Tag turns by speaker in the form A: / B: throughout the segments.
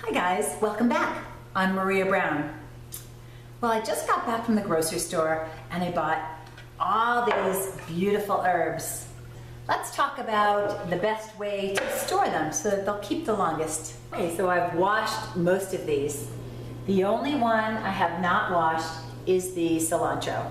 A: Hi guys, welcome back. I'm Maria Brown. Well, I just got back from the grocery store and I bought all these beautiful herbs. Let's talk about the best way to store them so that they'll keep the longest. Okay, so I've washed most of these. The only one I have not washed is the cilantro.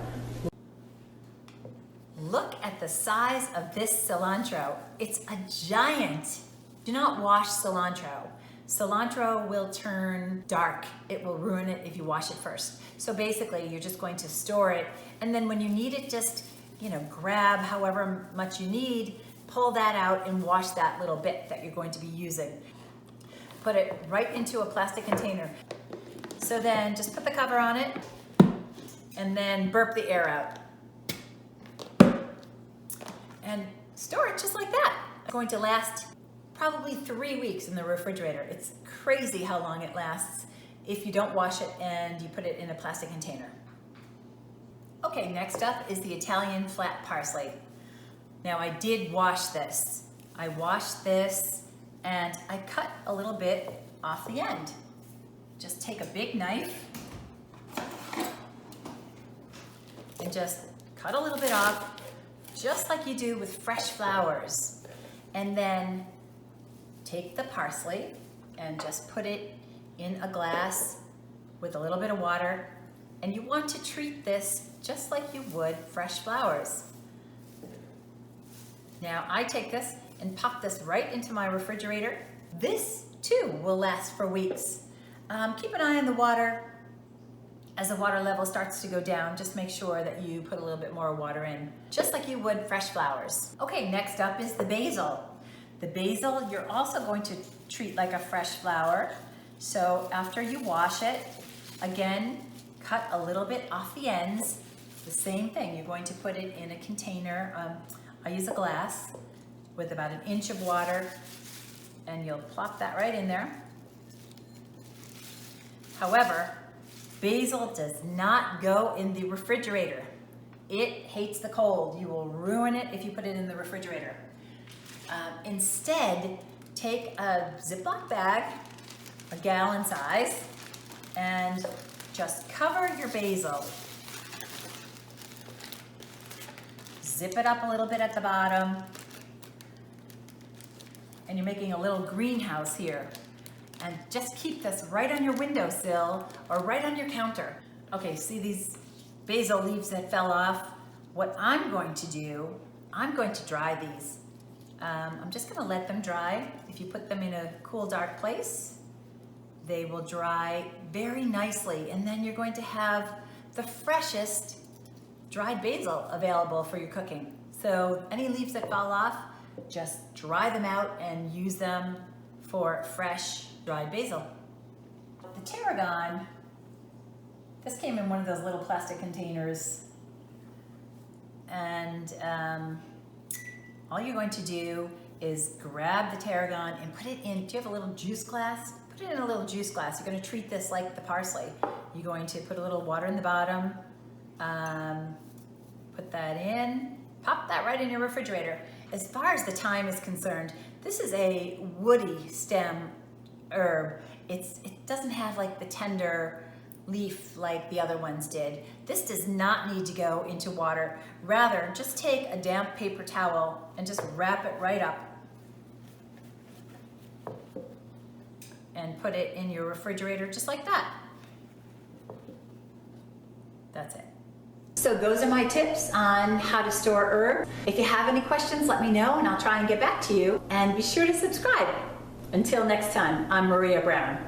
A: Look at the size of this cilantro. It's a giant. Do not wash cilantro. Cilantro will turn dark. It will ruin it if you wash it first. So basically, you're just going to store it, and then when you need it, just grab however much you need, pull that out and wash that little bit that you're going to be using. Put it right into a plastic container. So then just put the cover on it and then burp the air out. And store it just like that. It's going to last probably 3 weeks in the refrigerator. It's crazy how long it lasts if you don't wash it and you put it in a plastic container. Okay, next up is the Italian flat parsley. Now I did wash this. I washed this and I cut a little bit off the end. Just take a big knife and just cut a little bit off, just like you do with fresh flowers. And then take the parsley and just put it in a glass with a little bit of water. And you want to treat this just like you would fresh flowers. Now I take this and pop this right into my refrigerator. This too will last for weeks. Keep an eye on the water. As the water level starts to go down, just make sure that you put a little bit more water in, just like you would fresh flowers. Okay, next up is the basil. The basil, you're also going to treat like a fresh flower. So after you wash it, again, cut a little bit off the ends. The same thing, you're going to put it in a container. I use a glass with about 1 inch of water, and you'll plop that right in there. However, basil does not go in the refrigerator. It hates the cold. You will ruin it if you put it in the refrigerator. Instead, take a Ziploc bag, a gallon size, and just cover your basil. Zip it up a little bit at the bottom, and you're making a little greenhouse here. And just keep this right on your windowsill or right on your counter. Okay, see these basil leaves that fell off? What I'm going to do, I'm going to dry these. I'm just gonna let them dry. If you put them in a cool, dark place, they will dry very nicely, and then you're going to have the freshest dried basil available for your cooking. So any leaves that fall off, just dry them out and use them for fresh dried basil. The tarragon, this came in one of those little plastic containers, and all you're going to do is grab the tarragon and put it in. Do you have a little juice glass? Put it in a little juice glass. You're going to treat this like the parsley. You're going to put a little water in the bottom, put that in, pop that right in your refrigerator. As far as the thyme is concerned, this is a woody stem herb. It doesn't have like the tender leaf like the other ones did. This does not need to go into water. Rather, just take a damp paper towel and just wrap it right up and put it in your refrigerator just like that. That's it. So those are my tips on how to store herbs. If you have any questions, let me know and I'll try and get back to you. And be sure to subscribe. Until next time, I'm Maria Brown.